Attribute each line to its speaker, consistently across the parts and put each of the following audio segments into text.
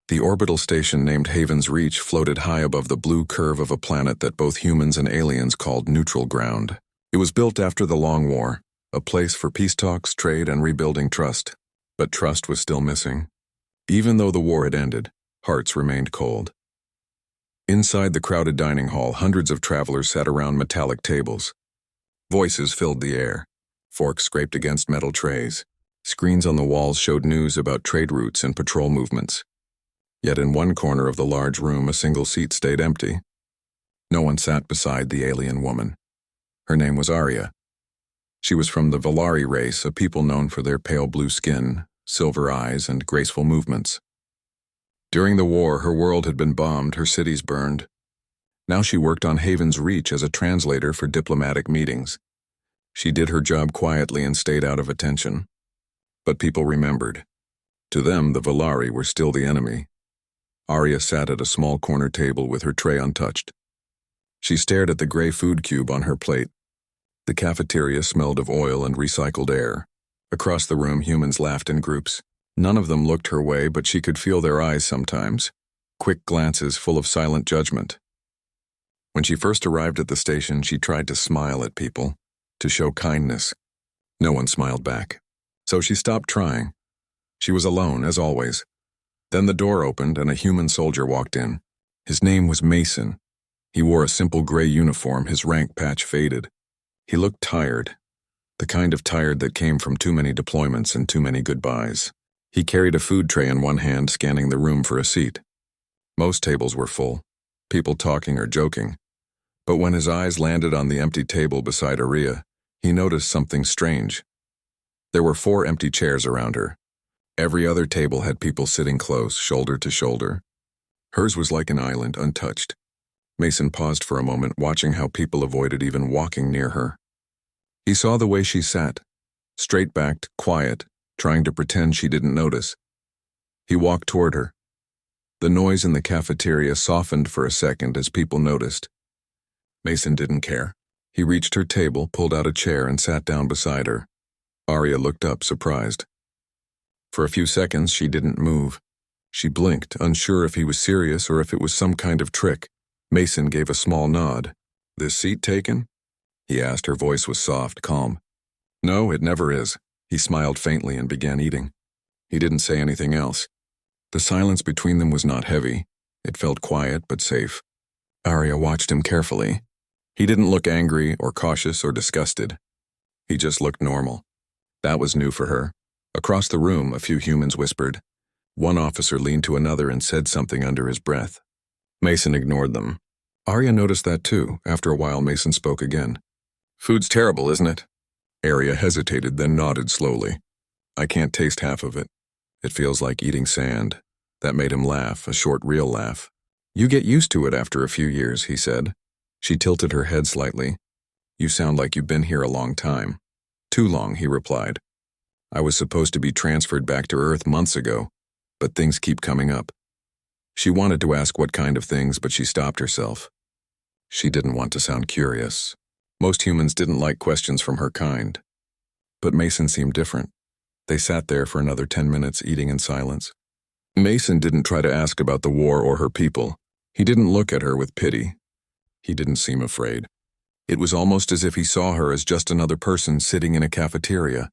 Speaker 1: The orbital station named Haven's Reach floated high above the blue curve of a planet that both humans and aliens called neutral ground. It was built after the Long War, a place for peace talks, trade, and rebuilding trust. But trust was still missing. Even though the war had ended, hearts remained cold. Inside the crowded dining hall, hundreds of travelers sat around metallic tables. Voices filled the air. Forks scraped against metal trays. Screens on the walls showed news about trade routes and patrol movements. Yet in one corner of the large room, a single seat stayed empty. No one sat beside the alien woman. Her name was Arya. She was from the Valari race, a people known for their pale blue skin, silver eyes, and graceful movements. During the war, her world had been bombed, her cities burned. Now she worked on Haven's Reach as a translator for diplomatic meetings. She did her job quietly and stayed out of attention. But people remembered. To them, the Valari were still the enemy. Arya sat at a small corner table with her tray untouched. She stared at the gray food cube on her plate. The cafeteria smelled of oil and recycled air. Across the room, humans laughed in groups. None of them looked her way, but she could feel their eyes sometimes, quick glances full of silent judgment. When she first arrived at the station, she tried to smile at people, to show kindness. No one smiled back. So she stopped trying. She was alone, as always. Then the door opened and a human soldier walked in. His name was Mason. He wore a simple gray uniform, his rank patch faded. He looked tired, the kind of tired that came from too many deployments and too many goodbyes. He carried a food tray in one hand, scanning the room for a seat. Most tables were full, people talking or joking. But when his eyes landed on the empty table beside Arya, he noticed something strange. There were 4 empty chairs around her. Every other table had people sitting close, shoulder to shoulder. Hers was like an island, untouched. Mason paused for a moment, watching how people avoided even walking near her. He saw the way she sat, straight-backed, quiet, trying to pretend she didn't notice. He walked toward her. The noise in the cafeteria softened for a second as people noticed. Mason didn't care. He reached her table, pulled out a chair, and sat down beside her. Arya looked up, surprised. For a few seconds, she didn't move. She blinked, unsure if he was serious or if it was some kind of trick. Mason gave a small nod. "This seat taken?" he asked. Her voice was soft, calm. "No, it never is." He smiled faintly and began eating. He didn't say anything else. The silence between them was not heavy. It felt quiet but safe. Arya watched him carefully. He didn't look angry or cautious or disgusted. He just looked normal. That was new for her. Across the room, a few humans whispered. One officer leaned to another and said something under his breath. Mason ignored them. Arya noticed that too. After a while, Mason spoke again. "Food's terrible, isn't it?" Arya hesitated, then nodded slowly. "I can't taste half of it. It feels like eating sand." That made him laugh, a short, real laugh. "You get used to it after a few years," he said. She tilted her head slightly. "You sound like you've been here a long time." "Too long," he replied. "I was supposed to be transferred back to Earth months ago, but things keep coming up." She wanted to ask what kind of things, but she stopped herself. She didn't want to sound curious. Most humans didn't like questions from her kind. But Mason seemed different. They sat there for another 10 minutes, eating in silence. Mason didn't try to ask about the war or her people. He didn't look at her with pity. He didn't seem afraid. It was almost as if he saw her as just another person sitting in a cafeteria.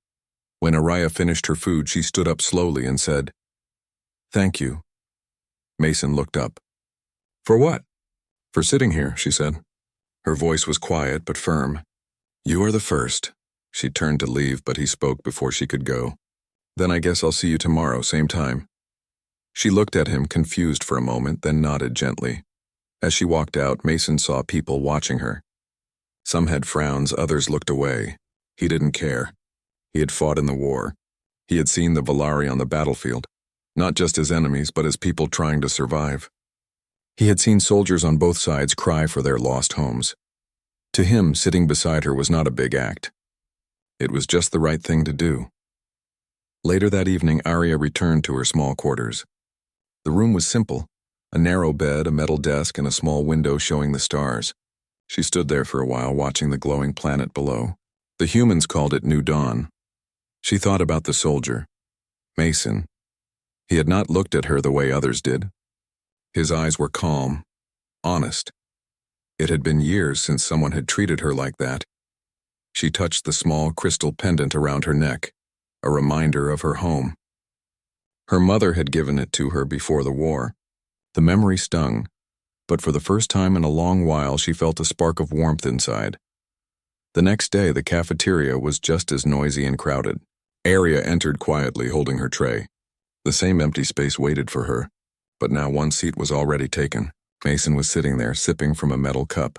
Speaker 1: When Arya finished her food, she stood up slowly and said, "Thank you." Mason looked up. "For what?" "For sitting here," she said. Her voice was quiet but firm. "You are the first." She turned to leave, but he spoke before she could go. "Then I guess I'll see you tomorrow, same time." She looked at him, confused for a moment, then nodded gently. As she walked out, Mason saw people watching her. Some had frowns, others looked away. He didn't care. He had fought in the war. He had seen the Valari on the battlefield, not just as enemies, but as people trying to survive. He had seen soldiers on both sides cry for their lost homes. To him, sitting beside her was not a big act. It was just the right thing to do. Later that evening, Arya returned to her small quarters. The room was simple, a narrow bed, a metal desk, and a small window showing the stars. She stood there for a while, watching the glowing planet below. The humans called it New Dawn. She thought about the soldier, Mason. He had not looked at her the way others did. His eyes were calm, honest. It had been years since someone had treated her like that. She touched the small crystal pendant around her neck, a reminder of her home. Her mother had given it to her before the war. The memory stung, but for the first time in a long while she felt a spark of warmth inside. The next day, the cafeteria was just as noisy and crowded. Arya entered quietly, holding her tray. The same empty space waited for her, but now one seat was already taken. Mason was sitting there, sipping from a metal cup.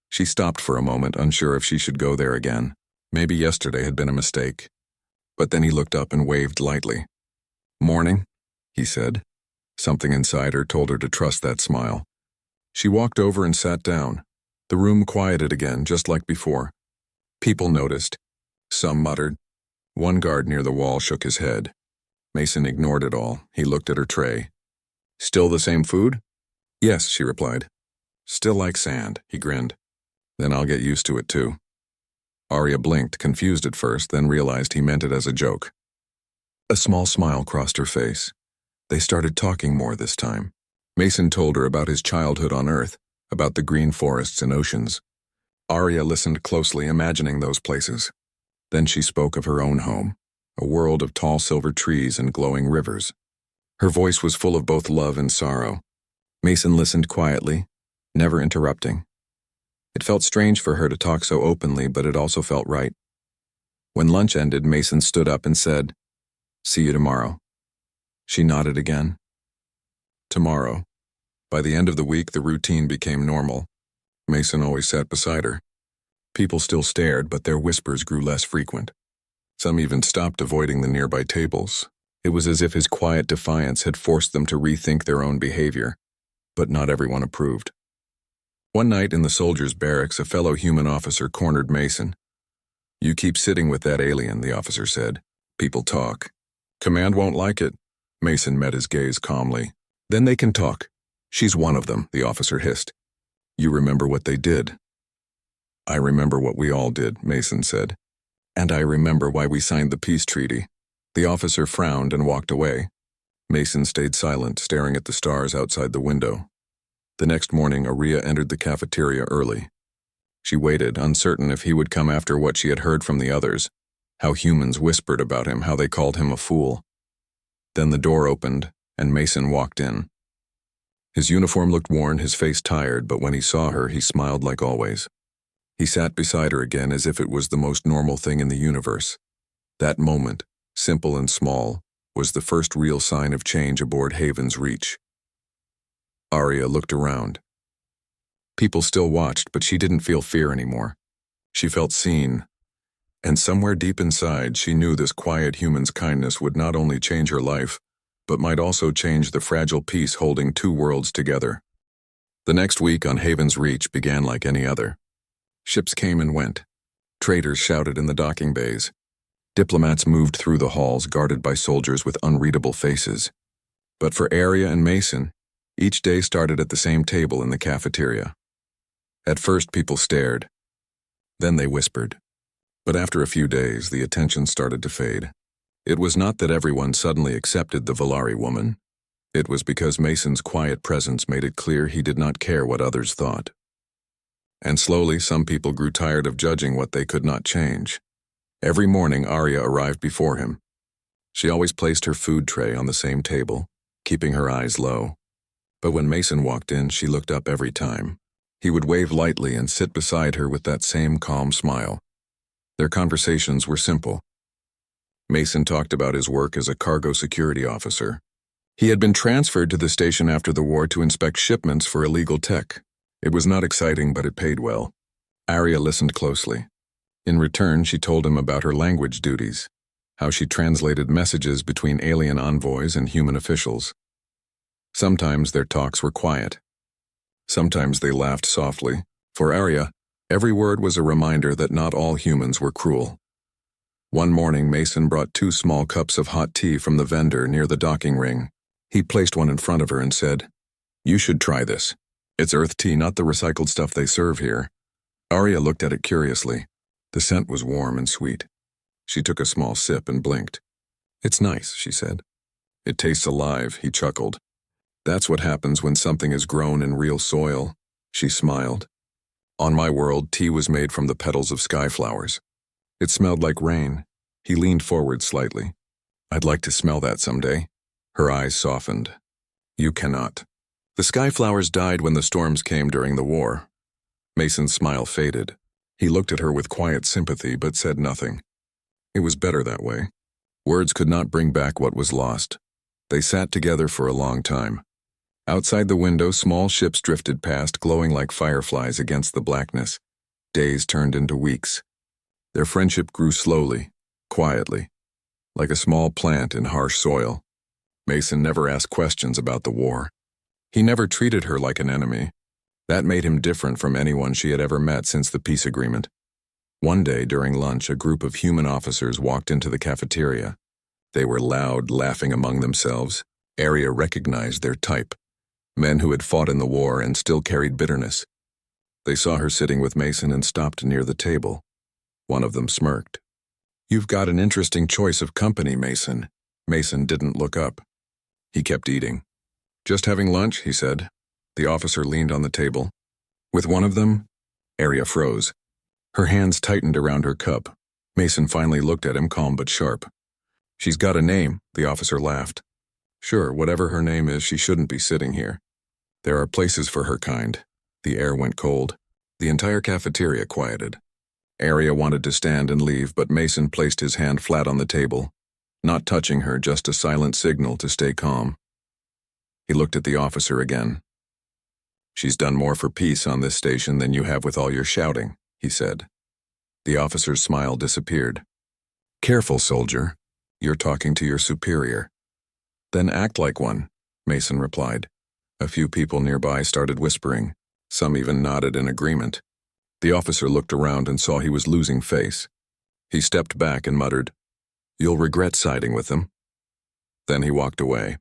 Speaker 1: She stopped for a moment, unsure if she should go there again. Maybe yesterday had been a mistake. But then he looked up and waved lightly. "Morning," he said. Something inside her told her to trust that smile. She walked over and sat down. The room quieted again, just like before. People noticed. Some muttered. One guard near the wall shook his head. Mason ignored it all. He looked at her tray. "Still the same food?" "Yes," she replied. "Still like sand," he grinned. "Then I'll get used to it too." Arya blinked, confused at first, then realized he meant it as a joke. A small smile crossed her face. They started talking more this time. Mason told her about his childhood on Earth, about the green forests and oceans. Arya listened closely, imagining those places. Then she spoke of her own home, a world of tall silver trees and glowing rivers. Her voice was full of both love and sorrow. Mason listened quietly, never interrupting. It felt strange for her to talk so openly, but it also felt right. When lunch ended, Mason stood up and said, "See you tomorrow." She nodded again. Tomorrow. By the end of the week, the routine became normal. Mason always sat beside her. People still stared, but their whispers grew less frequent. Some even stopped avoiding the nearby tables. It was as if his quiet defiance had forced them to rethink their own behavior, but not everyone approved. One night in the soldiers' barracks, a fellow human officer cornered Mason. "You keep sitting with that alien," the officer said. "People talk. Command won't like it." Mason met his gaze calmly. "Then they can talk. She's one of them," the officer hissed. "You remember what they did?" "I remember what we all did," Mason said. "And I remember why we signed the peace treaty." The officer frowned and walked away. Mason stayed silent, staring at the stars outside the window. The next morning, Arya entered the cafeteria early. She waited, uncertain if he would come after what she had heard from the others, how humans whispered about him, how they called him a fool. Then the door opened, and Mason walked in. His uniform looked worn, his face tired, but when he saw her, he smiled like always. He sat beside her again as if it was the most normal thing in the universe. That moment, simple and small, was the first real sign of change aboard Haven's Reach. Arya looked around. People still watched, but she didn't feel fear anymore. She felt seen. And somewhere deep inside, she knew this quiet human's kindness would not only change her life, but might also change the fragile peace holding two worlds together. The next week on Haven's Reach began like any other. Ships came and went. Traders shouted in the docking bays. Diplomats moved through the halls guarded by soldiers with unreadable faces. But for Arya and Mason, each day started at the same table in the cafeteria. At first, people stared. Then they whispered. But after a few days, the attention started to fade. It was not that everyone suddenly accepted the Valari woman. It was because Mason's quiet presence made it clear he did not care what others thought. And slowly, some people grew tired of judging what they could not change. Every morning, Arya arrived before him. She always placed her food tray on the same table, keeping her eyes low. But when Mason walked in, she looked up every time. He would wave lightly and sit beside her with that same calm smile. Their conversations were simple. Mason talked about his work as a cargo security officer. He had been transferred to the station after the war to inspect shipments for illegal tech. It was not exciting, but it paid well. Arya listened closely. In return, she told him about her language duties, how she translated messages between alien envoys and human officials. Sometimes their talks were quiet. Sometimes they laughed softly. For Arya, every word was a reminder that not all humans were cruel. One morning, Mason brought 2 small cups of hot tea from the vendor near the docking ring. He placed one in front of her and said, "You should try this. It's earth tea, not the recycled stuff they serve here." Arya looked at it curiously. The scent was warm and sweet. She took a small sip and blinked. "It's nice," she said. It tastes alive, he chuckled. That's what happens when something is grown in real soil, she smiled. On my world, tea was made from the petals of sky flowers. It smelled like rain. He leaned forward slightly. I'd like to smell that someday. Her eyes softened. You cannot. The sky flowers died when the storms came during the war. Mason's smile faded. He looked at her with quiet sympathy but said nothing. It was better that way. Words could not bring back what was lost. They sat together for a long time. Outside the window, small ships drifted past, glowing like fireflies against the blackness. Days turned into weeks. Their friendship grew slowly, quietly, like a small plant in harsh soil. Mason never asked questions about the war. He never treated her like an enemy. That made him different from anyone she had ever met since the peace agreement. One day during lunch, a group of human officers walked into the cafeteria. They were loud, laughing among themselves. Arya recognized their type. Men who had fought in the war and still carried bitterness. They saw her sitting with Mason and stopped near the table. One of them smirked. You've got an interesting choice of company, Mason. Mason didn't look up. He kept eating. Just having lunch, he said. The officer leaned on the table. With one of them? Arya froze. Her hands tightened around her cup. Mason finally looked at him, calm but sharp. She's got a name, the officer laughed. Sure, whatever her name is, she shouldn't be sitting here. There are places for her kind. The air went cold. The entire cafeteria quieted. Arya wanted to stand and leave, but Mason placed his hand flat on the table, not touching her, just a silent signal to stay calm. He looked at the officer again. She's done more for peace on this station than you have with all your shouting, he said. The officer's smile disappeared. Careful, soldier. You're talking to your superior. Then act like one, Mason replied. A few people nearby started whispering. Some even nodded in agreement. The officer looked around and saw he was losing face. He stepped back and muttered, You'll regret siding with them. Then he walked away.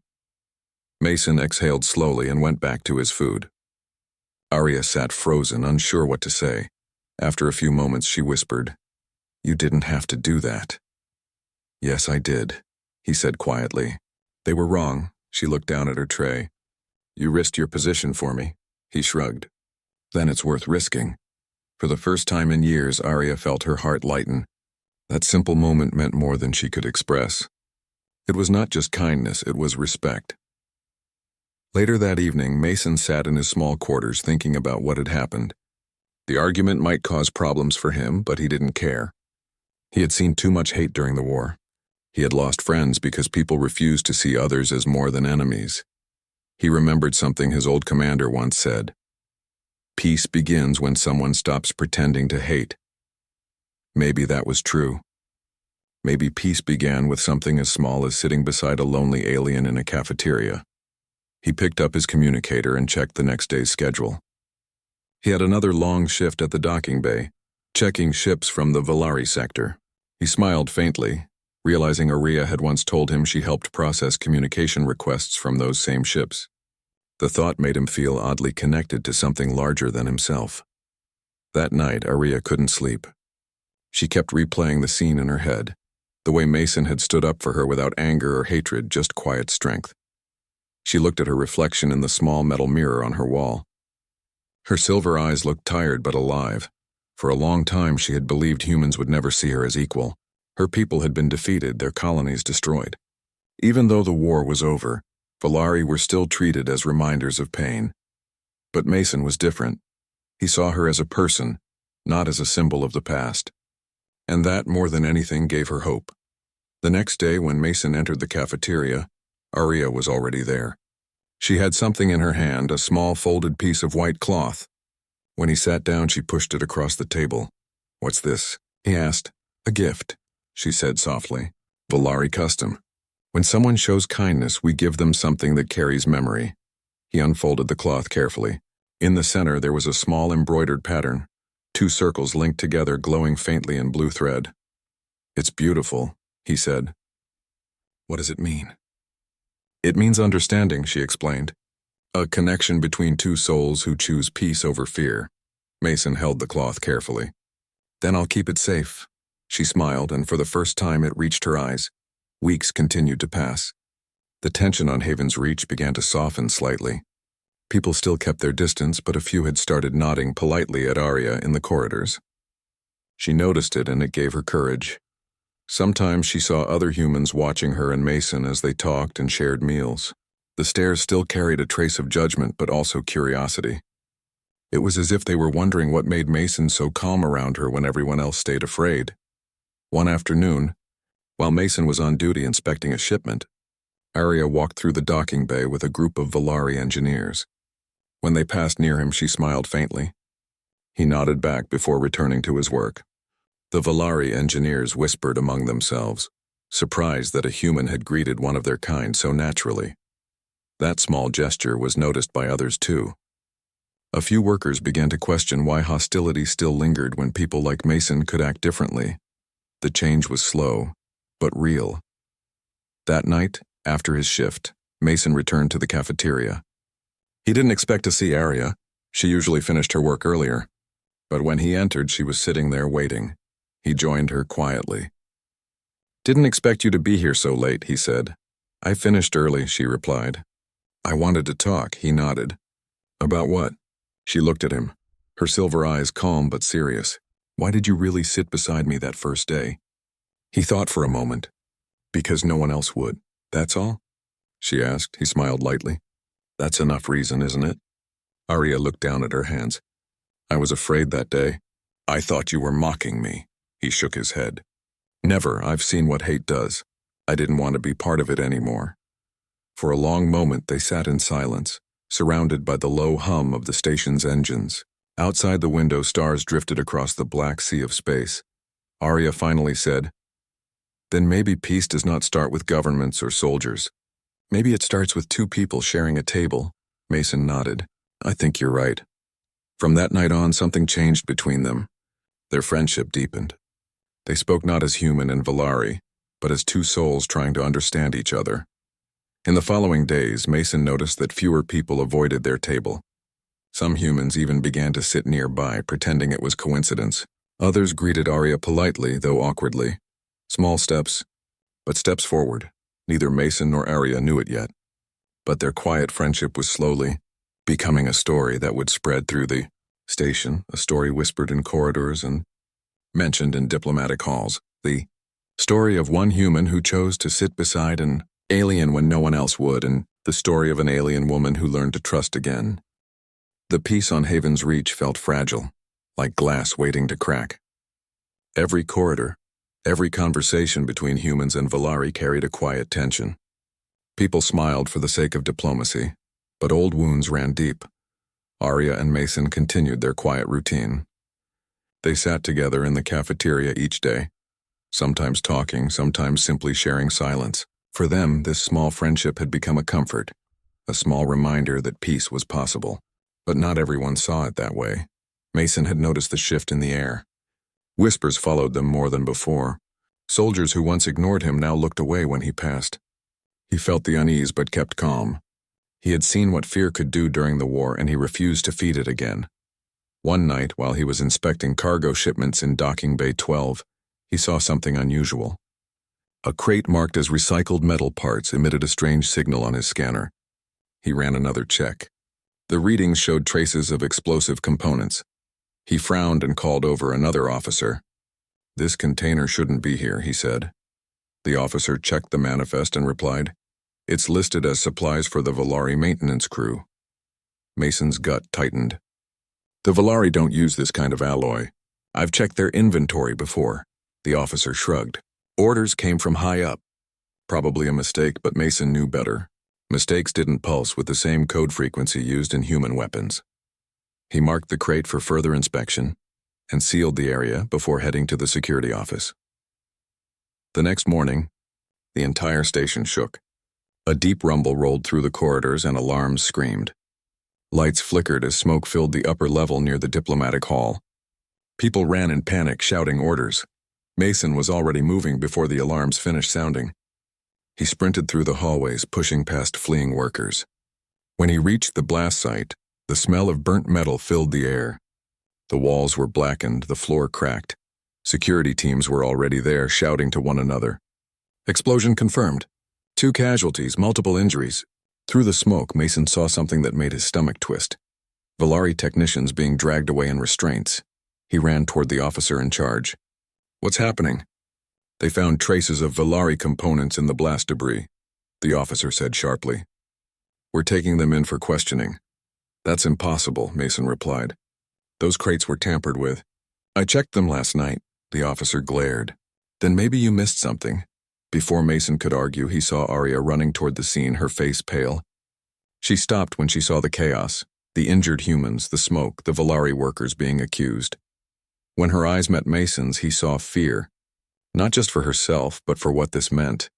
Speaker 1: Mason exhaled slowly and went back to his food. Arya sat frozen, unsure what to say. After a few moments, she whispered, You didn't have to do that. Yes, I did, he said quietly. They were wrong. She looked down at her tray. You risked your position for me, he shrugged. Then it's worth risking. For the first time in years, Arya felt her heart lighten. That simple moment meant more than she could express. It was not just kindness, it was respect. Later that evening, Mason sat in his small quarters thinking about what had happened. The argument might cause problems for him, but he didn't care. He had seen too much hate during the war. He had lost friends because people refused to see others as more than enemies. He remembered something his old commander once said. Peace begins when someone stops pretending to hate. Maybe that was true. Maybe peace began with something as small as sitting beside a lonely alien in a cafeteria. He picked up his communicator and checked the next day's schedule. He had another long shift at the docking bay, checking ships from the Valari sector. He smiled faintly, realizing Arya had once told him she helped process communication requests from those same ships. The thought made him feel oddly connected to something larger than himself. That night, Arya couldn't sleep. She kept replaying the scene in her head, the way Mason had stood up for her without anger or hatred, just quiet strength. She looked at her reflection in the small metal mirror on her wall. Her silver eyes looked tired but alive. For a long time, she had believed humans would never see her as equal. Her people had been defeated, their colonies destroyed. Even though the war was over, Valari were still treated as reminders of pain. But Mason was different. He saw her as a person, not as a symbol of the past. And that, more than anything, gave her hope. The next day, when Mason entered the cafeteria, Arya was already there. She had something in her hand, a small folded piece of white cloth. When he sat down, she pushed it across the table. What's this? He asked. A gift, she said softly. Valari custom. When someone shows kindness, we give them something that carries memory. He unfolded the cloth carefully. In the center, there was a small embroidered pattern. 2 circles linked together, glowing faintly in blue thread. It's beautiful, he said. What does it mean? It means understanding, she explained. A connection between 2 souls who choose peace over fear. Mason held the cloth carefully. Then I'll keep it safe. She smiled, and for the first time it reached her eyes. Weeks continued to pass. The tension on Haven's Reach began to soften slightly. People still kept their distance, but a few had started nodding politely at Arya in the corridors. She noticed it, and it gave her courage. Sometimes she saw other humans watching her and Mason as they talked and shared meals. The stares still carried a trace of judgment, but also curiosity. It was as if they were wondering what made Mason so calm around her when everyone else stayed afraid. One afternoon, while Mason was on duty inspecting a shipment, Arya walked through the docking bay with a group of Valari engineers. When they passed near him, she smiled faintly. He nodded back before returning to his work. The Valari engineers whispered among themselves, surprised that a human had greeted one of their kind so naturally. That small gesture was noticed by others too. A few workers began to question why hostility still lingered when people like Mason could act differently. The change was slow, but real. That night, after his shift, Mason returned to the cafeteria. He didn't expect to see Arya. She usually finished her work earlier. But when he entered, she was sitting there waiting. He joined her quietly. "Didn't expect you to be here so late," he said. "I finished early," she replied. "I wanted to talk," he nodded. "About what?" She looked at him, her silver eyes calm but serious. "Why did you really sit beside me that first day?" He thought for a moment. "Because no one else would. That's all?" she asked. He smiled lightly. "That's enough reason, isn't it?" Arya looked down at her hands. "I was afraid that day. I thought you were mocking me." He shook his head. "Never. I've seen what hate does. I didn't want to be part of it anymore." For a long moment they sat in silence, surrounded by the low hum of the station's engines. Outside the window, stars drifted across the black sea of space. Arya finally said, "Then maybe peace does not start with governments or soldiers. Maybe it starts with two people sharing a table." Mason nodded. "I think you're right." From that night on, something changed between them. Their friendship deepened. They spoke not as human and Valari, but as two souls trying to understand each other. In the following days, Mason noticed that fewer people avoided their table. Some humans even began to sit nearby, pretending it was coincidence. Others greeted Arya politely, though awkwardly. Small steps, but steps forward. Neither Mason nor Arya knew it yet. But their quiet friendship was slowly becoming a story that would spread through the station, a story whispered in corridors and mentioned in diplomatic halls. The story of one human who chose to sit beside an alien when no one else would, and the story of an alien woman who learned to trust again. The peace on Haven's Reach felt fragile, like glass waiting to crack. Every corridor, every conversation between humans and Valari carried a quiet tension. People smiled for the sake of diplomacy, but old wounds ran deep. Arya and Mason continued their quiet routine. They sat together in the cafeteria each day, sometimes talking, sometimes simply sharing silence. For them, this small friendship had become a comfort, a small reminder that peace was possible. But not everyone saw it that way. Mason had noticed the shift in the air. Whispers followed them more than before. Soldiers who once ignored him now looked away when he passed. He felt the unease but kept calm. He had seen what fear could do during the war, and he refused to feed it again. One night, while he was inspecting cargo shipments in Docking Bay 12, he saw something unusual. A crate marked as recycled metal parts emitted a strange signal on his scanner. He ran another check. The readings showed traces of explosive components. He frowned and called over another officer. "This container shouldn't be here," he said. The officer checked the manifest and replied, "It's listed as supplies for the Valari maintenance crew." Mason's gut tightened. "The Valari don't use this kind of alloy. I've checked their inventory before." The officer shrugged. "Orders came from high up." Probably a mistake, but Mason knew better. Mistakes didn't pulse with the same code frequency used in human weapons. He marked the crate for further inspection and sealed the area before heading to the security office. The next morning, the entire station shook. A deep rumble rolled through the corridors and alarms screamed. Lights flickered as smoke filled the upper level near the diplomatic hall. People ran in panic, shouting orders. Mason was already moving before the alarms finished sounding. He sprinted through the hallways, pushing past fleeing workers. When he reached the blast site, the smell of burnt metal filled the air. The walls were blackened, the floor cracked. Security teams were already there, shouting to one another. "Explosion confirmed. 2 casualties, multiple injuries. Through the smoke, Mason saw something that made his stomach twist. Valari technicians being dragged away in restraints. He ran toward the officer in charge. What's happening? They found traces of Valari components in the blast debris, the officer said sharply. We're taking them in for questioning. That's impossible, Mason replied. Those crates were tampered with. I checked them last night, the officer glared. Then maybe you missed something. Before Mason could argue, he saw Arya running toward the scene, her face pale. She stopped when she saw the chaos, the injured humans, the smoke, the Valari workers being accused. When her eyes met Mason's, he saw fear, not just for herself, but for what this meant.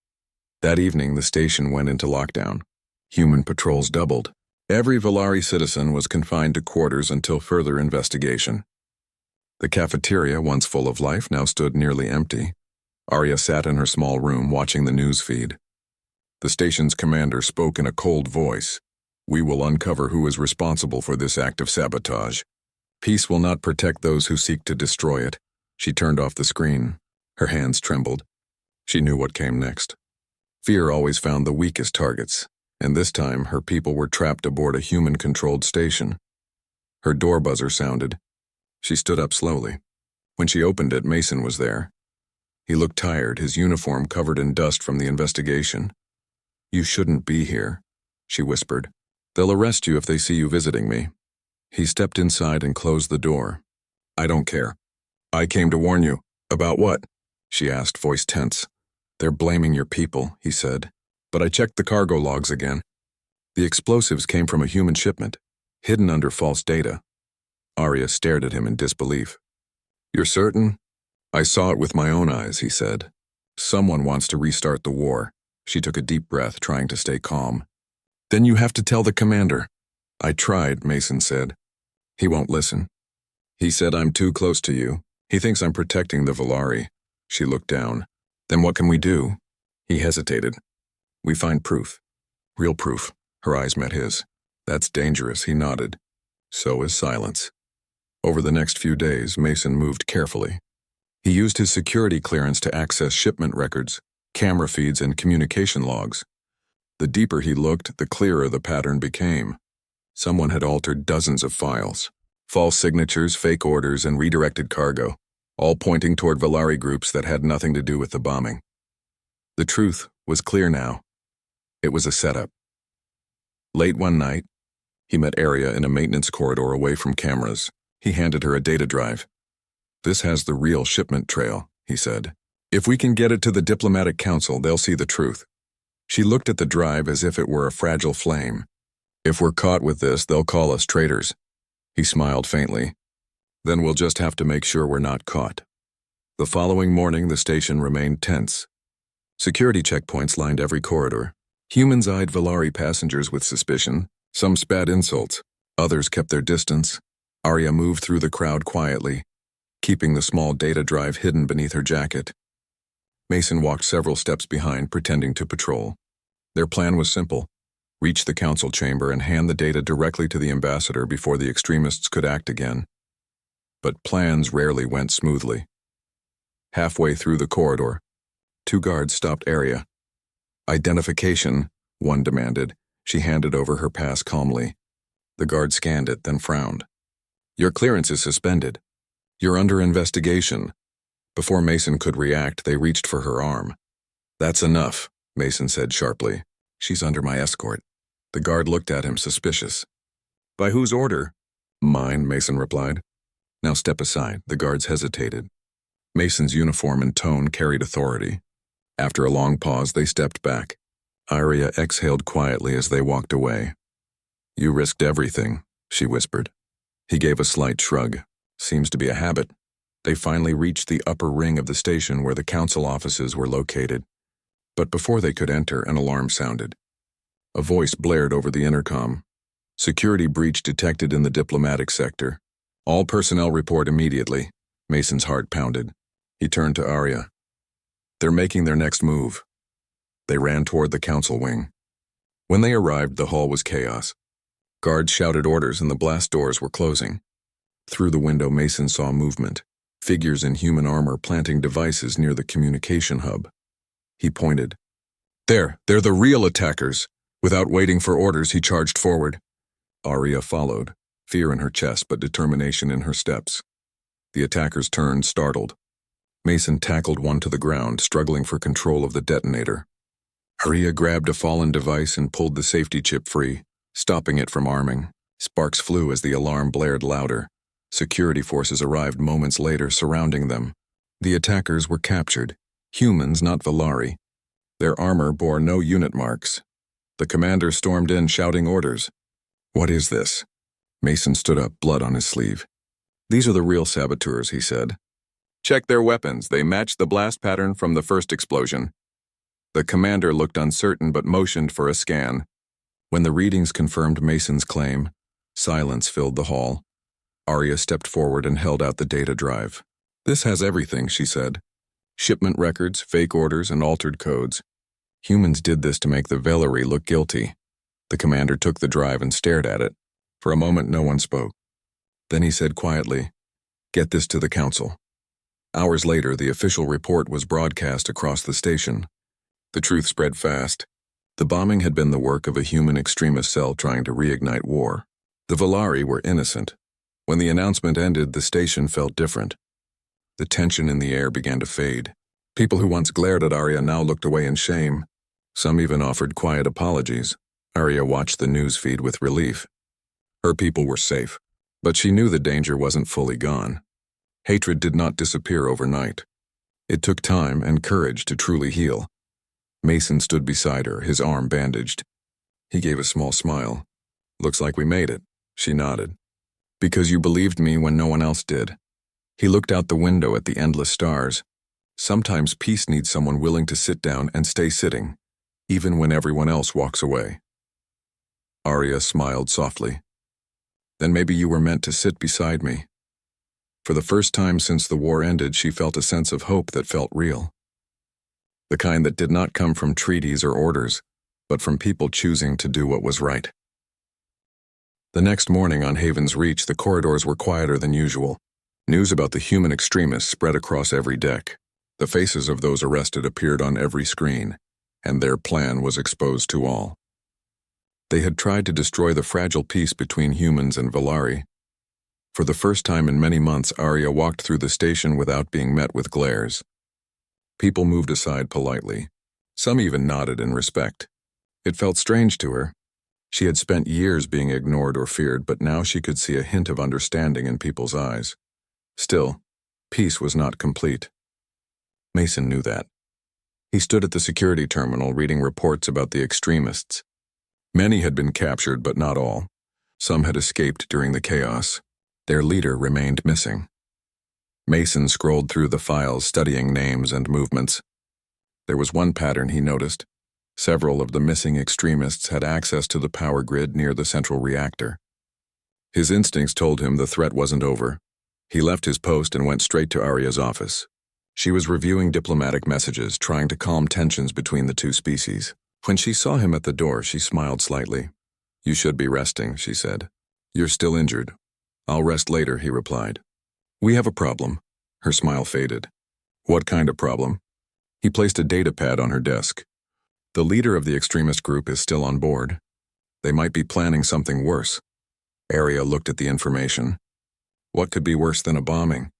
Speaker 1: That evening, the station went into lockdown. Human patrols doubled. Every Valari citizen was confined to quarters until further investigation. The cafeteria, once full of life, now stood nearly empty. Arya sat in her small room watching the news feed. The station's commander spoke in a cold voice. We will uncover who is responsible for this act of sabotage. Peace will not protect those who seek to destroy it. She turned off the screen. Her hands trembled. She knew what came next. Fear always found the weakest targets, and this time her people were trapped aboard a human-controlled station. Her door buzzer sounded. She stood up slowly. When she opened it, Mason was there. He looked tired, his uniform covered in dust from the investigation. You shouldn't be here, she whispered. They'll arrest you if they see you visiting me. He stepped inside and closed the door. I don't care. I came to warn you. About what? She asked, voice tense. They're blaming your people, he said. But I checked the cargo logs again. The explosives came from a human shipment, hidden under false data. Arya stared at him in disbelief. You're certain? I saw it with my own eyes, he said. Someone wants to restart the war. She took a deep breath, trying to stay calm. Then you have to tell the commander. I tried, Mason said. He won't listen. He said I'm too close to you. He thinks I'm protecting the Valari. She looked down. Then what can we do? He hesitated. We find proof. Real proof. Her eyes met his. That's dangerous, he nodded. So is silence. Over the next few days, Mason moved carefully. He used his security clearance to access shipment records, camera feeds, and communication logs. The deeper he looked, the clearer the pattern became. Someone had altered dozens of files. False signatures, fake orders, and redirected cargo, all pointing toward Valari groups that had nothing to do with the bombing. The truth was clear now. It was a setup. Late one night, he met Arya in a maintenance corridor away from cameras. He handed her a data drive. This has the real shipment trail, he said. If we can get it to the diplomatic council, they'll see the truth. She looked at the drive as if it were a fragile flame. If we're caught with this, they'll call us traitors. He smiled faintly. Then we'll just have to make sure we're not caught. The following morning, the station remained tense. Security checkpoints lined every corridor. Humans eyed Valari passengers with suspicion. Some spat insults. Others kept their distance. Arya moved through the crowd quietly, keeping the small data drive hidden beneath her jacket. Mason walked several steps behind, pretending to patrol. Their plan was simple. Reach the council chamber and hand the data directly to the ambassador before the extremists could act again. But plans rarely went smoothly. Halfway through the corridor, 2 guards stopped Arya. Identification, one demanded. She handed over her pass calmly. The guard scanned it, then frowned. Your clearance is suspended. You're under investigation. Before Mason could react, they reached for her arm. That's enough, Mason said sharply. She's under my escort. The guard looked at him, suspicious. By whose order? Mine, Mason replied. Now step aside. The guards hesitated. Mason's uniform and tone carried authority. After a long pause, they stepped back. Arya exhaled quietly as they walked away. You risked everything, she whispered. He gave a slight shrug. Seems to be a habit. They finally reached the upper ring of the station where the council offices were located. But before they could enter, an alarm sounded. A voice blared over the intercom. Security breach detected in the diplomatic sector. All personnel report immediately. Mason's heart pounded. He turned to Arya. They're making their next move. They ran toward the council wing. When they arrived, the hall was chaos. Guards shouted orders and the blast doors were closing. Through the window, Mason saw movement. Figures in human armor planting devices near the communication hub. He pointed. They're the real attackers. Without waiting for orders, he charged forward. Arya followed, fear in her chest but determination in her steps. The attackers turned, startled. Mason tackled one to the ground, struggling for control of the detonator. Arya grabbed a fallen device and pulled the safety chip free, stopping it from arming. Sparks flew as the alarm blared louder. Security forces arrived moments later, surrounding them. The attackers were captured. Humans, not Valari. Their armor bore no unit marks. The commander stormed in, shouting orders. "What is this?" Mason stood up, blood on his sleeve. "These are the real saboteurs," he said. "Check their weapons. They match the blast pattern from the first explosion." The commander looked uncertain but motioned for a scan. When the readings confirmed Mason's claim, silence filled the hall. Arya stepped forward and held out the data drive. "This has everything," she said. "Shipment records, fake orders, and altered codes. Humans did this to make the Valari look guilty." The commander took the drive and stared at it. For a moment, no one spoke. Then he said quietly, "Get this to the council." Hours later, the official report was broadcast across the station. The truth spread fast. The bombing had been the work of a human extremist cell trying to reignite war. The Valari were innocent. When the announcement ended, the station felt different. The tension in the air began to fade. People who once glared at Arya now looked away in shame. Some even offered quiet apologies. Arya watched the news feed with relief. Her people were safe, but she knew the danger wasn't fully gone. Hatred did not disappear overnight. It took time and courage to truly heal. Mason stood beside her, his arm bandaged. He gave a small smile. "Looks like we made it," she nodded. "Because you believed me when no one else did." He looked out the window at the endless stars. Sometimes peace needs someone willing to sit down and stay sitting, even when everyone else walks away. Arya smiled softly. "Then maybe you were meant to sit beside me." For the first time since the war ended, she felt a sense of hope that felt real. The kind that did not come from treaties or orders, but from people choosing to do what was right. The next morning on Haven's Reach, the corridors were quieter than usual. News about the human extremists spread across every deck. The faces of those arrested appeared on every screen, and their plan was exposed to all. They had tried to destroy the fragile peace between humans and Valari. For the first time in many months, Arya walked through the station without being met with glares. People moved aside politely. Some even nodded in respect. It felt strange to her. She had spent years being ignored or feared, but now she could see a hint of understanding in people's eyes. Still, peace was not complete. Mason knew that. He stood at the security terminal reading reports about the extremists. Many had been captured, but not all. Some had escaped during the chaos. Their leader remained missing. Mason scrolled through the files, studying names and movements. There was one pattern he noticed. Several of the missing extremists had access to the power grid near the central reactor. His instincts told him the threat wasn't over. He left his post and went straight to Arya's office. She was reviewing diplomatic messages, trying to calm tensions between the two species. When she saw him at the door, she smiled slightly. "You should be resting," she said. "You're still injured." "I'll rest later," he replied. "We have a problem." Her smile faded. "What kind of problem?" He placed a data pad on her desk. "The leader of the extremist group is still on board. They might be planning something worse." Arya looked at the information. What could be worse than a bombing?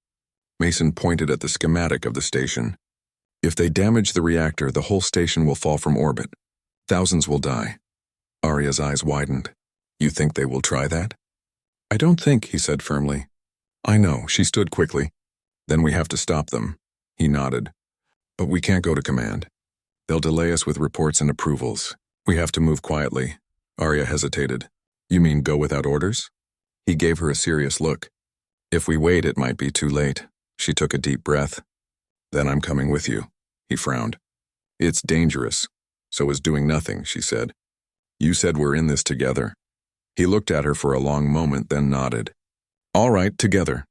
Speaker 1: Mason pointed at the schematic of the station. "If they damage the reactor, the whole station will fall from orbit. Thousands will die." Arya's eyes widened. "You think they will try that?" "I don't think," he said firmly. "I know," she stood quickly. "Then we have to stop them." He nodded. "But we can't go to command. They'll delay us with reports and approvals. We have to move quietly." Arya hesitated. "You mean go without orders?" He gave her a serious look. "If we wait, it might be too late." She took a deep breath. "Then I'm coming with you." He frowned. "It's dangerous. So is doing nothing," she said. "You said we're in this together." He looked at her for a long moment, then nodded. "All right, together."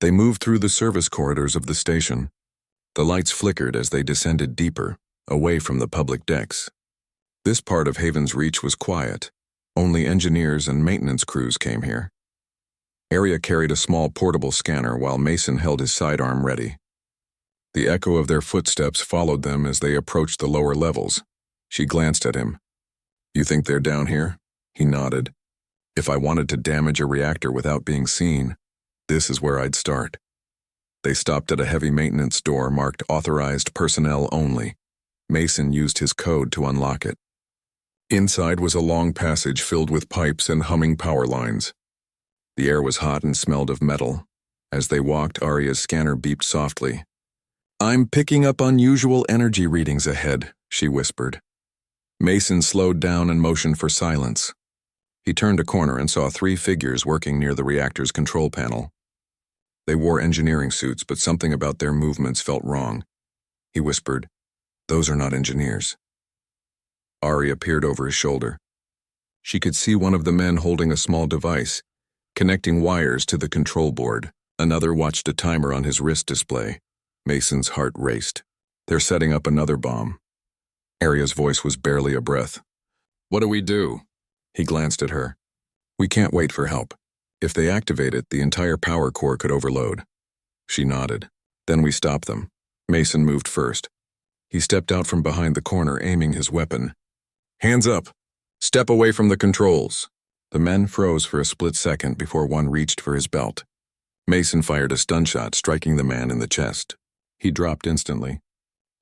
Speaker 1: They moved through the service corridors of the station. The lights flickered as they descended deeper, away from the public decks. This part of Haven's Reach was quiet. Only engineers and maintenance crews came here. Arya carried a small portable scanner while Mason held his sidearm ready. The echo of their footsteps followed them as they approached the lower levels. She glanced at him. You think they're down here? He nodded. If I wanted to damage a reactor without being seen, this is where I'd start. They stopped at a heavy maintenance door marked Authorized Personnel Only. Mason used his code to unlock it. Inside was a long passage filled with pipes and humming power lines. The air was hot and smelled of metal. As they walked, Arya's scanner beeped softly. I'm picking up unusual energy readings ahead, she whispered. Mason slowed down and motioned for silence. He turned a corner and saw 3 figures working near the reactor's control panel. They wore engineering suits, but something about their movements felt wrong. He whispered, Those are not engineers. Arya peered over his shoulder. She could see one of the men holding a small device, connecting wires to the control board. Another watched a timer on his wrist display. Mason's heart raced. They're setting up another bomb. Arya's voice was barely a breath. What do we do? He glanced at her. We can't wait for help. If they activate it, the entire power core could overload. She nodded. Then we stop them. Mason moved first. He stepped out from behind the corner, aiming his weapon. Hands up! Step away from the controls! The men froze for a split second before one reached for his belt. Mason fired a stun shot, striking the man in the chest. He dropped instantly.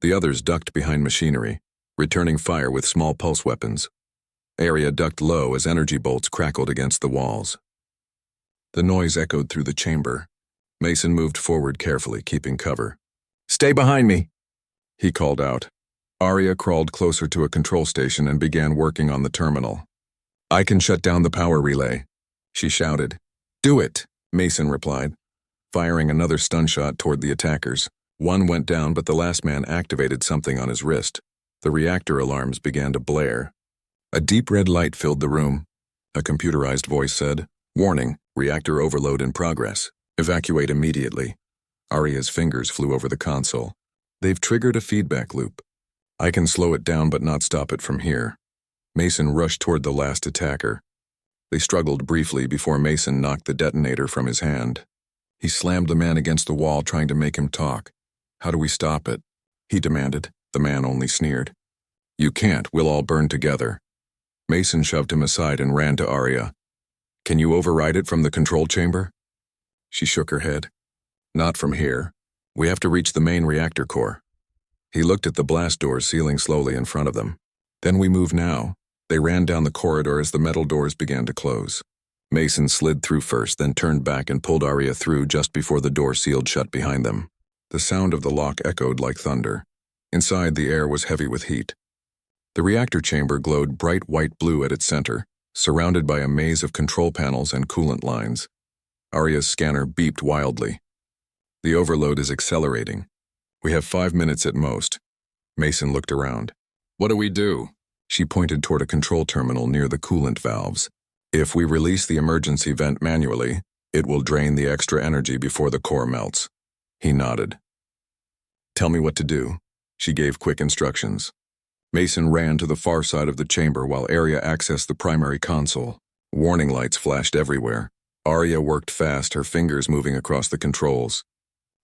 Speaker 1: The others ducked behind machinery, returning fire with small pulse weapons. Arya ducked low as energy bolts crackled against the walls. The noise echoed through the chamber. Mason moved forward carefully, keeping cover. Stay behind me! He called out. Arya crawled closer to a control station and began working on the terminal. I can shut down the power relay, she shouted. Do it, Mason replied, firing another stun shot toward the attackers. One went down, but the last man activated something on his wrist. The reactor alarms began to blare. A deep red light filled the room. A computerized voice said, Warning, reactor overload in progress. Evacuate immediately. Arya's fingers flew over the console. They've triggered a feedback loop. I can slow it down but not stop it from here. Mason rushed toward the last attacker. They struggled briefly before Mason knocked the detonator from his hand. He slammed the man against the wall, trying to make him talk. How do we stop it? He demanded. The man only sneered. You can't, we'll all burn together. Mason shoved him aside and ran to Arya. Can you override it from the control chamber? She shook her head. Not from here. We have to reach the main reactor core. He looked at the blast doors sealing slowly in front of them. Then we move now. They ran down the corridor as the metal doors began to close. Mason slid through first, then turned back and pulled Arya through just before the door sealed shut behind them. The sound of the lock echoed like thunder. Inside, the air was heavy with heat. The reactor chamber glowed bright white blue at its center, surrounded by a maze of control panels and coolant lines. Arya's scanner beeped wildly. The overload is accelerating. We have 5 minutes at most. Mason looked around. What do we do? She pointed toward a control terminal near the coolant valves. If we release the emergency vent manually, it will drain the extra energy before the core melts. He nodded. Tell me what to do. She gave quick instructions. Mason ran to the far side of the chamber while Arya accessed the primary console. Warning lights flashed everywhere. Arya worked fast, her fingers moving across the controls.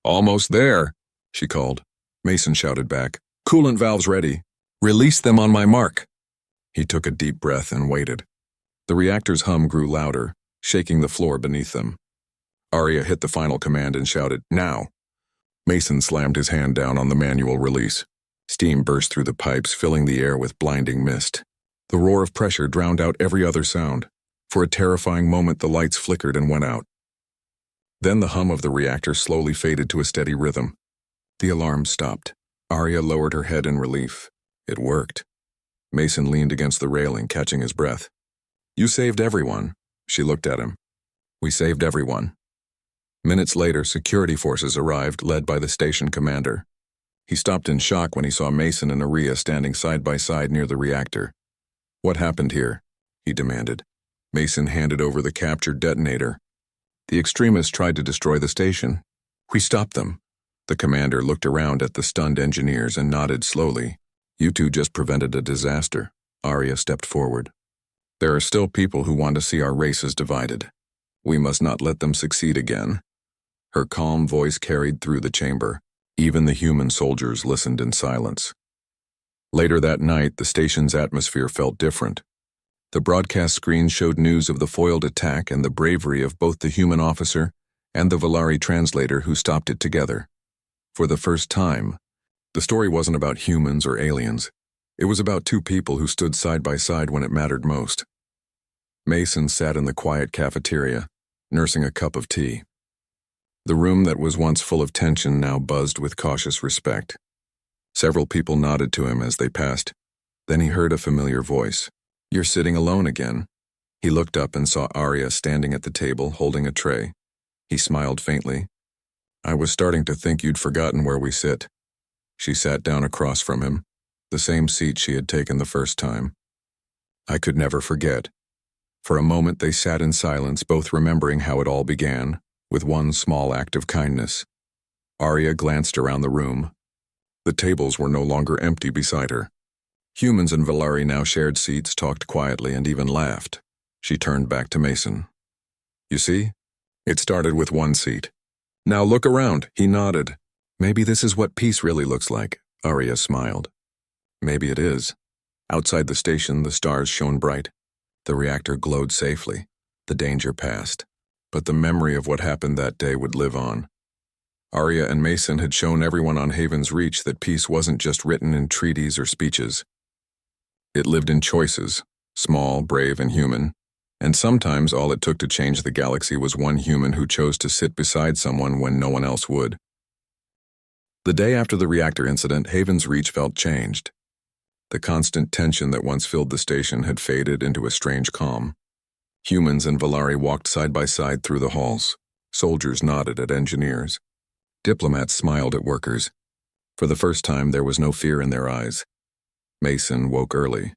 Speaker 1: Almost there, she called. Mason shouted back, Coolant valves ready. Release them on my mark. He took a deep breath and waited. The reactor's hum grew louder, shaking the floor beneath them. Arya hit the final command and shouted, Now! Mason slammed his hand down on the manual release. Steam burst through the pipes, filling the air with blinding mist. The roar of pressure drowned out every other sound. For a terrifying moment, the lights flickered and went out. Then the hum of the reactor slowly faded to a steady rhythm. The alarm stopped. Arya lowered her head in relief. It worked. Mason leaned against the railing, catching his breath. You saved everyone. She looked at him. We saved everyone. Minutes later, security forces arrived, led by the station commander. He stopped in shock when he saw Mason and Arya standing side by side near the reactor. What happened here? He demanded. Mason handed over the captured detonator. The extremists tried to destroy the station. We stopped them. The commander looked around at the stunned engineers and nodded slowly. You two just prevented a disaster. Arya stepped forward. There are still people who want to see our races divided. We must not let them succeed again. Her calm voice carried through the chamber. Even the human soldiers listened in silence. Later that night, the station's atmosphere felt different. The broadcast screen showed news of the foiled attack and the bravery of both the human officer and the Valari translator who stopped it together. For the first time, the story wasn't about humans or aliens. It was about two people who stood side by side when it mattered most. Mason sat in the quiet cafeteria, nursing a cup of tea. The room that was once full of tension now buzzed with cautious respect. Several people nodded to him as they passed. Then he heard a familiar voice. "You're sitting alone again." He looked up and saw Arya standing at the table, holding a tray. He smiled faintly. "I was starting to think you'd forgotten where we sit." She sat down across from him, the same seat she had taken the first time. "I could never forget." For a moment they sat in silence, both remembering how it all began, with one small act of kindness. Arya glanced around the room. The tables were no longer empty beside her. Humans and Valari now shared seats, talked quietly, and even laughed. She turned back to Mason. "You see? It started with one seat. Now look around." He nodded. "Maybe this is what peace really looks like," Arya smiled. "Maybe it is." Outside the station, the stars shone bright. The reactor glowed safely. The danger passed. But the memory of what happened that day would live on. Arya and Mason had shown everyone on Haven's Reach that peace wasn't just written in treaties or speeches. It lived in choices, small, brave, and human. And sometimes all it took to change the galaxy was one human who chose to sit beside someone when no one else would. The day after the reactor incident, Haven's Reach felt changed. The constant tension that once filled the station had faded into a strange calm. Humans and Valari walked side by side through the halls. Soldiers nodded at engineers. Diplomats smiled at workers. For the first time, there was no fear in their eyes. Mason woke early.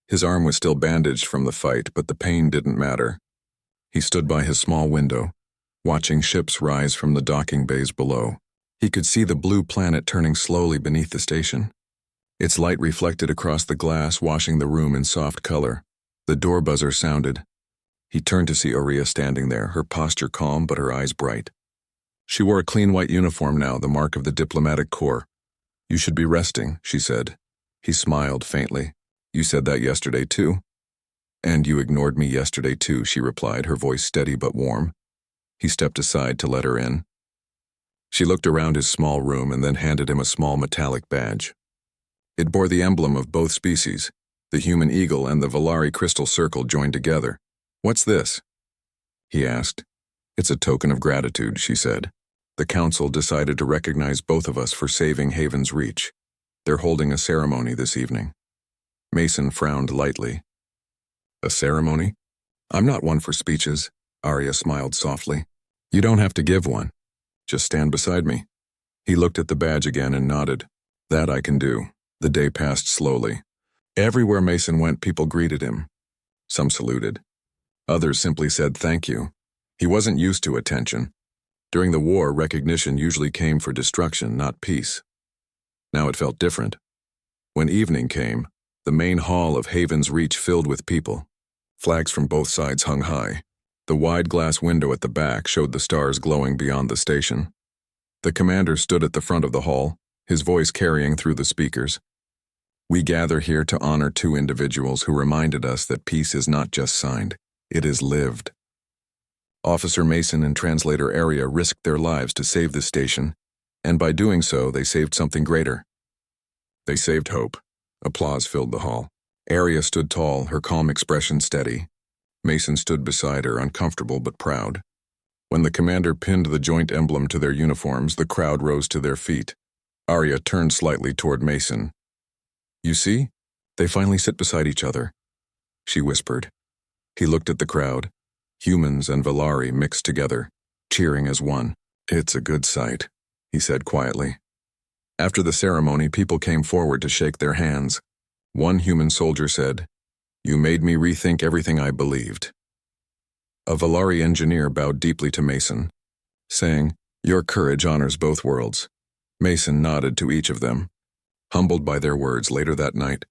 Speaker 1: His arm was still bandaged from the fight, but the pain didn't matter. He stood by his small window, watching ships rise from the docking bays below. He could see the blue planet turning slowly beneath the station. Its light reflected across the glass, washing the room in soft color. The door buzzer sounded. He turned to see Arya standing there, her posture calm but her eyes bright. She wore a clean white uniform now, the mark of the diplomatic corps. "You should be resting," she said. He smiled faintly. "You said that yesterday too." "And you ignored me yesterday too," she replied, her voice steady but warm. He stepped aside to let her in. She looked around his small room and then handed him a small metallic badge. It bore the emblem of both species. The human eagle and the Valari crystal circle joined together. "What's this?" he asked. "It's a token of gratitude," she said. "The council decided to recognize both of us for saving Haven's Reach. They're holding a ceremony this evening." Mason frowned lightly. "A ceremony? I'm not one for speeches," Arya smiled softly. "You don't have to give one. Just stand beside me." He looked at the badge again and nodded. "That I can do." The day passed slowly. Everywhere Mason went, people greeted him. Some saluted. Others simply said thank you. He wasn't used to attention. During the war, recognition usually came for destruction, not peace. Now it felt different. When evening came, the main hall of Haven's Reach filled with people. Flags from both sides hung high. The wide glass window at the back showed the stars glowing beyond the station. The commander stood at the front of the hall, his voice carrying through the speakers. "We gather here to honor two individuals who reminded us that peace is not just signed, it is lived." Officer Mason and translator Arya risked their lives to save the station, and by doing so, they saved something greater. They saved hope. Applause filled the hall. Arya stood tall, her calm expression steady. Mason stood beside her, uncomfortable but proud. When the commander pinned the joint emblem to their uniforms, the crowd rose to their feet. Arya turned slightly toward Mason. "You see? They finally sit beside each other," she whispered. He looked at the crowd. Humans and Valari mixed together, cheering as one. "It's a good sight," he said quietly. After the ceremony, people came forward to shake their hands. One human soldier said, "You made me rethink everything I believed." A Valari engineer bowed deeply to Mason, saying, "Your courage honors both worlds." Mason nodded to each of them. Humbled by their words, later that night,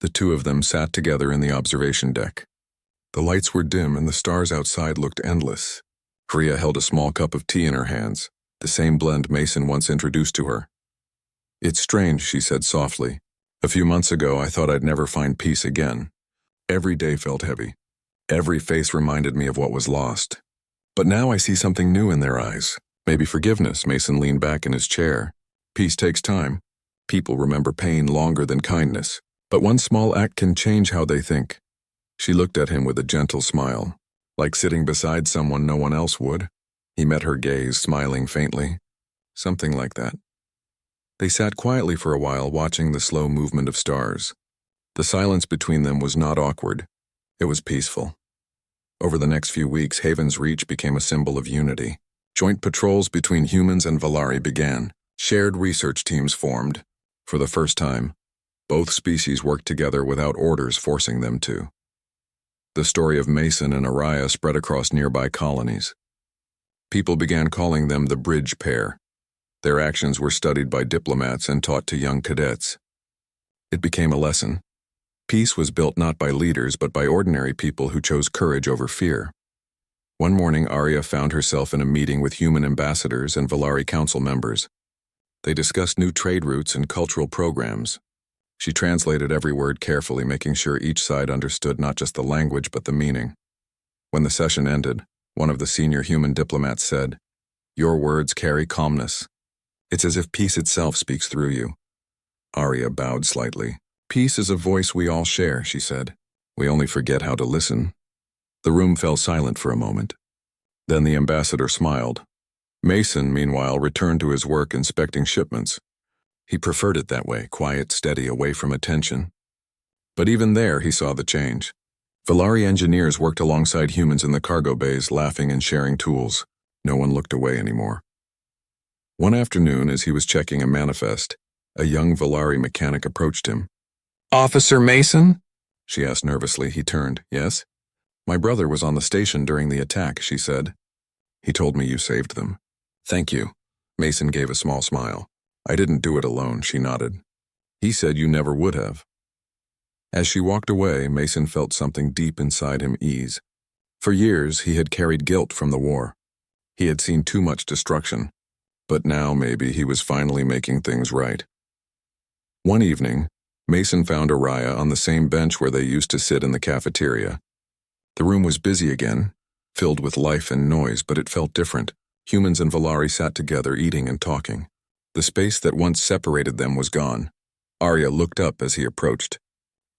Speaker 1: the two of them sat together in the observation deck. The lights were dim and the stars outside looked endless. Priya held a small cup of tea in her hands, the same blend Mason once introduced to her. "It's strange," she said softly. A few months ago, I thought I'd never find peace again. Every day felt heavy. Every face reminded me of what was lost. But now I see something new in their eyes. Maybe forgiveness. Mason leaned back in his chair. Peace takes time. People remember pain longer than kindness. But one small act can change how they think. She looked at him with a gentle smile, like sitting beside someone no one else would. He met her gaze, smiling faintly. Something like that. They sat quietly for a while, watching the slow movement of stars. The silence between them was not awkward. It was peaceful. Over the next few weeks, Haven's Reach became a symbol of unity. Joint patrols between humans and Valari began. Shared research teams formed. For the first time, both species worked together without orders forcing them to. The story of Mason and Araya spread across nearby colonies. People began calling them the bridge pair. Their actions were studied by diplomats and taught to young cadets. It became a lesson. Peace was built not by leaders but by ordinary people who chose courage over fear. One morning, Arya found herself in a meeting with human ambassadors and Valari council members. They discussed new trade routes and cultural programs. She translated every word carefully, making sure each side understood not just the language but the meaning. When the session ended, one of the senior human diplomats said, "Your words carry calmness. It's as if peace itself speaks through you." Arya bowed slightly. "Peace is a voice we all share," she said. "We only forget how to listen." The room fell silent for a moment. Then the ambassador smiled. Mason, meanwhile, returned to his work inspecting shipments. He preferred it that way, quiet, steady, away from attention. But even there, he saw the change. Valari engineers worked alongside humans in the cargo bays, laughing and sharing tools. No one looked away anymore. One afternoon, as he was checking a manifest, a young Valari mechanic approached him. "Officer Mason?" she asked nervously. He turned. "Yes?" "My brother was on the station during the attack," she said. "He told me you saved them." "Thank you." Mason gave a small smile. "I didn't do it alone," she nodded. "He said you never would have." As she walked away, Mason felt something deep inside him ease. For years, he had carried guilt from the war. He had seen too much destruction. But now maybe he was finally making things right. One evening, Mason found Araya on the same bench where they used to sit in the cafeteria. The room was busy again, filled with life and noise, but it felt different. Humans and Valari sat together, eating and talking. The space that once separated them was gone. Arya looked up as he approached.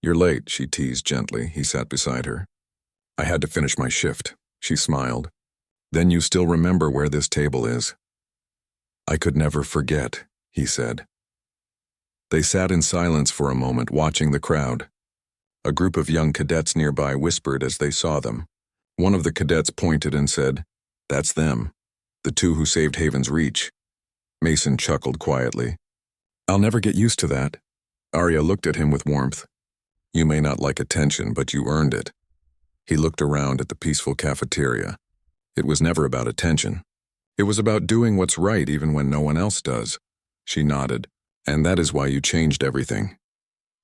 Speaker 1: "You're late," she teased gently. He sat beside her. "I had to finish my shift," she smiled. "Then you still remember where this table is?" "I could never forget," he said. They sat in silence for a moment, watching the crowd. A group of young cadets nearby whispered as they saw them. One of the cadets pointed and said, "That's them, the two who saved Haven's Reach." Mason chuckled quietly. "I'll never get used to that." Arya looked at him with warmth. "You may not like attention, but you earned it." He looked around at the peaceful cafeteria. It was never about attention. It was about doing what's right even when no one else does. She nodded. "And that is why you changed everything."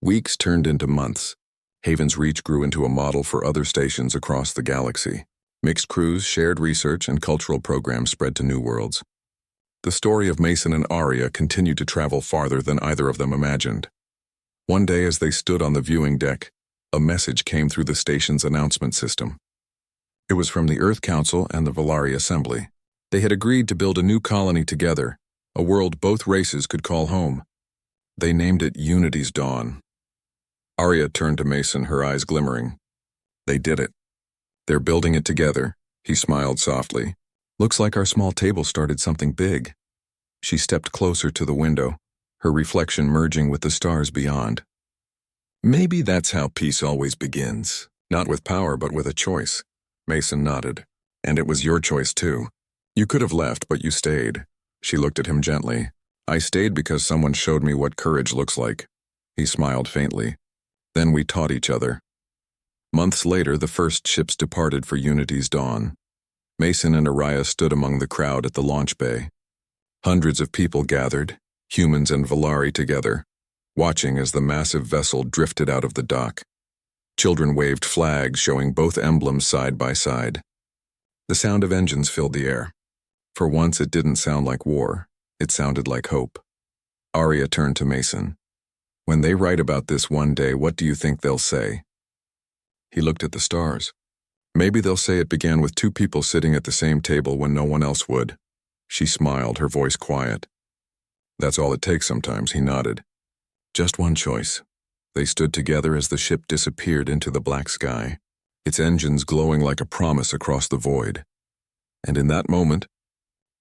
Speaker 1: Weeks turned into months. Haven's Reach grew into a model for other stations across the galaxy. Mixed crews, shared research, and cultural programs spread to new worlds. The story of Mason and Arya continued to travel farther than either of them imagined. One day, as they stood on the viewing deck, a message came through the station's announcement system. It was from the Earth Council and the Valari Assembly. They had agreed to build a new colony together, a world both races could call home. They named it Unity's Dawn. Arya turned to Mason, her eyes glimmering. "They did it. They're building it together." He smiled softly. "Looks like our small table started something big." She stepped closer to the window, her reflection merging with the stars beyond. "Maybe that's how peace always begins. Not with power, but with a choice." Mason nodded. "And it was your choice, too. You could have left, but you stayed." She looked at him gently. "I stayed because someone showed me what courage looks like." He smiled faintly. Then we taught each other. Months later, the first ships departed for Unity's Dawn. Mason and Araya stood among the crowd at the launch bay. Hundreds of people gathered, humans and Valari together, watching as the massive vessel drifted out of the dock. Children waved flags showing both emblems side by side. The sound of engines filled the air. For once, it didn't sound like war. It sounded like hope. Arya turned to Mason. When they write about this one day, what do you think they'll say? He looked at the stars. Maybe they'll say it began with two people sitting at the same table when no one else would. She smiled, her voice quiet. That's all it takes sometimes, he nodded. Just one choice. They stood together as the ship disappeared into the black sky, its engines glowing like a promise across the void. And in that moment,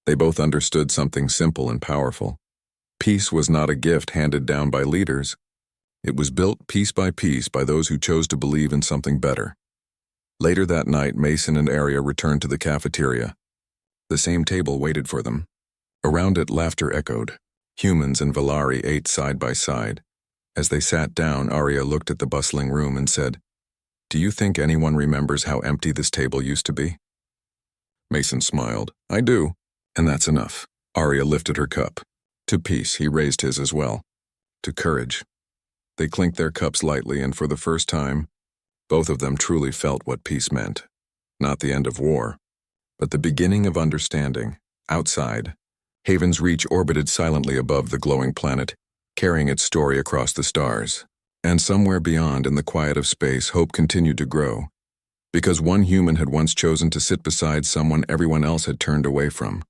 Speaker 1: they both understood something simple and powerful. Peace was not a gift handed down by leaders. It was built piece by piece by those who chose to believe in something better. Later that night, Mason and Arya returned to the cafeteria. The same table waited for them. Around it, laughter echoed. Humans and Valari ate side by side. As they sat down, Arya looked at the bustling room and said, "Do you think anyone remembers how empty this table used to be?" Mason smiled. "I do, and that's enough." Arya lifted her cup. To peace, he raised his as well. To courage. They clinked their cups lightly, and for the first time, both of them truly felt what peace meant. Not the end of war, but the beginning of understanding. Outside, Haven's Reach orbited silently above the glowing planet, carrying its story across the stars. And somewhere beyond, in the quiet of space, hope continued to grow. Because one human had once chosen to sit beside someone everyone else had turned away from.